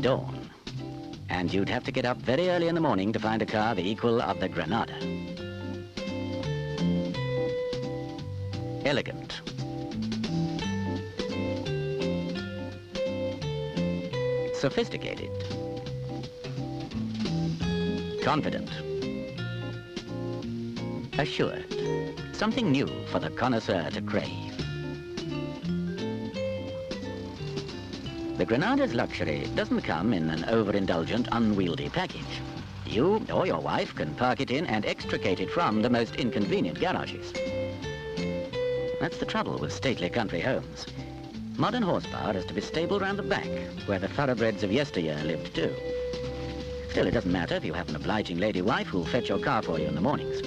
dawn. And you'd have to get up very early in the morning to find a car the equal of the Granada. Elegant. Sophisticated. Confident. Assured. Something new for the connoisseur to crave. The Granada's luxury doesn't come in an overindulgent, unwieldy package. You or your wife can park it in and extricate it from the most inconvenient garages. That's the trouble with stately country homes. Modern horsepower has to be stable round the back, where the thoroughbreds of yesteryear lived too. Still, it doesn't matter if you have an obliging lady wife who'll fetch your car for you in the mornings.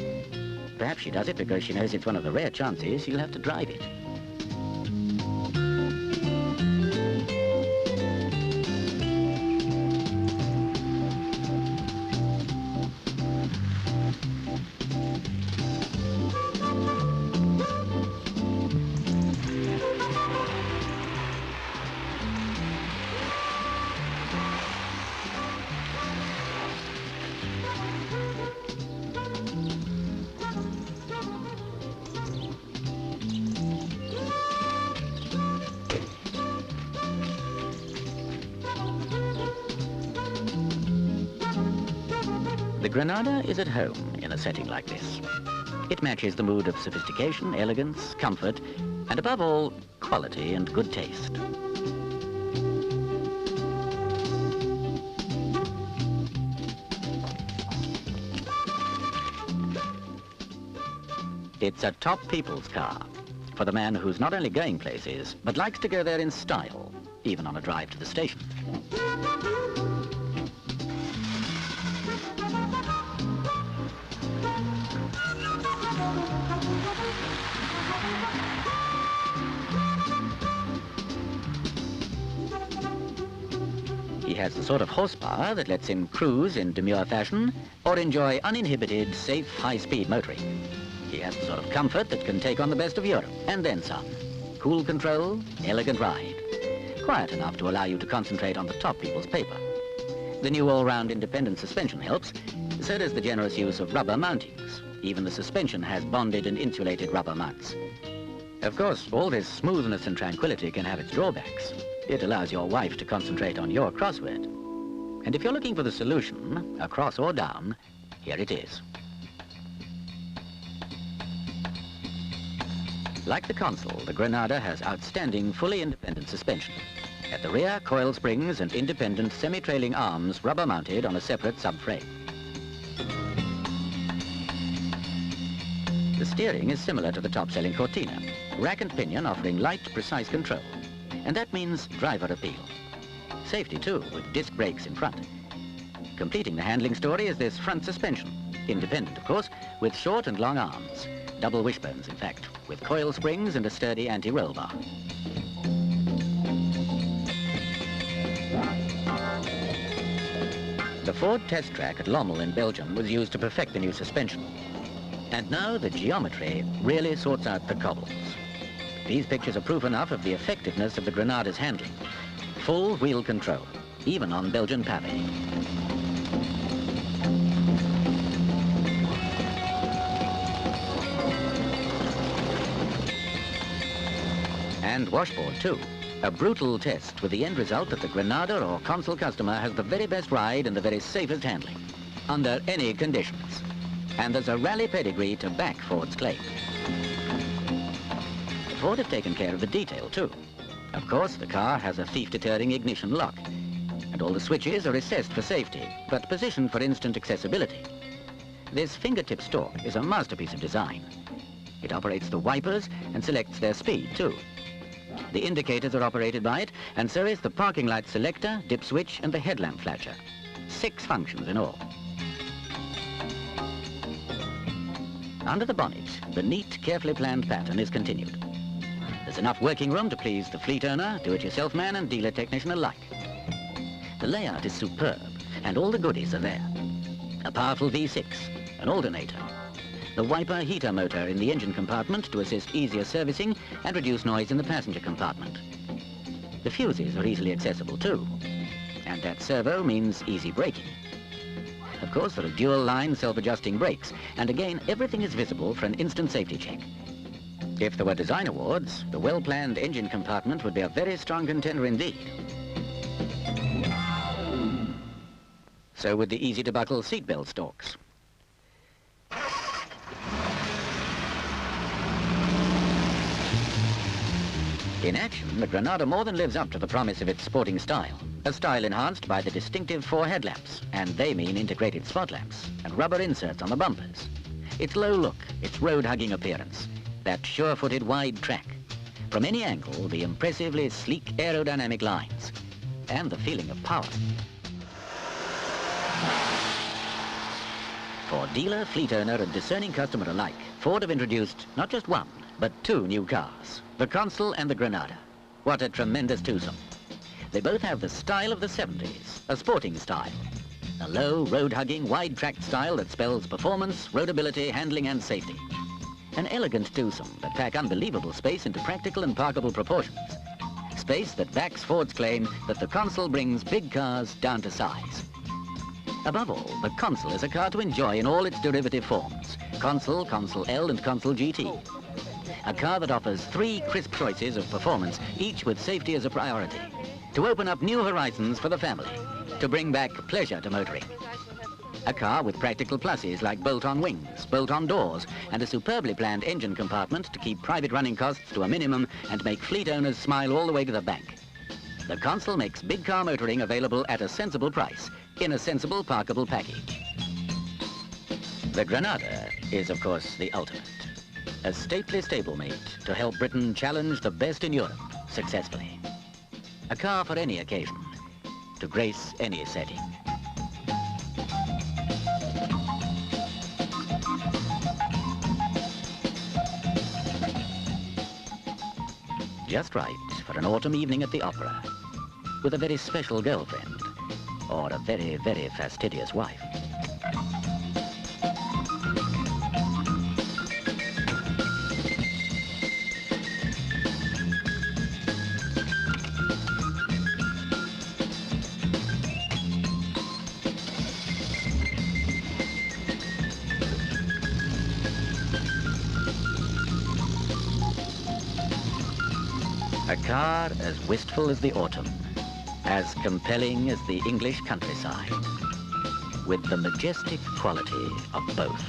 Perhaps she does it because she knows it's one of the rare chances you'll have to drive it. The Granada is at home in a setting like this. It matches the mood of sophistication, elegance, comfort, and above all, quality and good taste. It's a top people's car for the man who's not only going places, but likes to go there in style, even on a drive to the station. He has the sort of horsepower that lets him cruise in demure fashion or enjoy uninhibited, safe, high-speed motoring. He has the sort of comfort that can take on the best of Europe, and then some. Cool control, elegant ride. Quiet enough to allow you to concentrate on the top people's paper. The new all-round independent suspension helps, so does the generous use of rubber mountings. Even the suspension has bonded and insulated rubber mounts. Of course, all this smoothness and tranquility can have its drawbacks. It allows your wife to concentrate on your crossword. And if you're looking for the solution, across or down, here it is. Like the console, the Granada has outstanding fully independent suspension. At the rear, coil springs and independent semi-trailing arms rubber mounted on a separate subframe. The steering is similar to the top-selling Cortina, rack and pinion offering light, precise control. And that means driver appeal. Safety too, with disc brakes in front. Completing the handling story is this front suspension, independent of course, with short and long arms. Double wishbones, in fact, with coil springs and a sturdy anti-roll bar. The Ford test track at Lommel in Belgium was used to perfect the new suspension. And now the geometry really sorts out the cobbles. These pictures are proof enough of the effectiveness of the Granada's handling. Full wheel control, even on Belgian pavé. And washboard too. A brutal test with the end result that the Granada or console customer has the very best ride and the very safest handling, under any conditions. And there's a rally pedigree to back Ford's claim. Ford have taken care of the detail too. Of course, the car has a thief-deterring ignition lock, and all the switches are recessed for safety, but positioned for instant accessibility. This fingertip stalk is a masterpiece of design. It operates the wipers and selects their speed too. The indicators are operated by it, and so is the parking light selector, dip switch, and the headlamp flasher. 6 functions in all. Under the bonnet, the neat, carefully planned pattern is continued. There's enough working room to please the fleet owner, do-it-yourself man, and dealer technician alike. The layout is superb, and all the goodies are there. A powerful V6, an alternator, the wiper heater motor in the engine compartment to assist easier servicing and reduce noise in the passenger compartment. The fuses are easily accessible too. And that servo means easy braking. Of course, there are dual-line self-adjusting brakes, and again, everything is visible for an instant safety check. If there were design awards, the well-planned engine compartment would be a very strong contender indeed. So would the easy-to-buckle seatbelt stalks. In action, the Granada more than lives up to the promise of its sporting style. A style enhanced by the distinctive 4 headlamps, and they mean integrated spot lamps, and rubber inserts on the bumpers. Its low look, its road-hugging appearance, that sure-footed wide track. From any angle, the impressively sleek aerodynamic lines, and the feeling of power. For dealer, fleet owner, and discerning customer alike, Ford have introduced not just one, but 2 new cars, the Consul and the Granada. What a tremendous twosome. They both have the style of the 70s, a sporting style. A low, road-hugging, wide-tracked style that spells performance, roadability, handling, and safety. An elegant twosome that pack unbelievable space into practical and parkable proportions. Space that backs Ford's claim that the Consul brings big cars down to size. Above all, the Consul is a car to enjoy in all its derivative forms. Consul, Consul L, and Consul GT. A car that offers 3 crisp choices of performance, each with safety as a priority. To open up new horizons for the family. To bring back pleasure to motoring. A car with practical pluses like bolt-on wings, bolt-on doors, and a superbly planned engine compartment to keep private running costs to a minimum and make fleet owners smile all the way to the bank. The Consul makes big car motoring available at a sensible price, in a sensible parkable package. The Granada is, of course, the ultimate. A stately stablemate to help Britain challenge the best in Europe successfully. A car for any occasion, to grace any setting. Just right for an autumn evening at the opera, with a very special girlfriend, or a very, very fastidious wife. A car as wistful as the autumn, as compelling as the English countryside, with the majestic quality of both.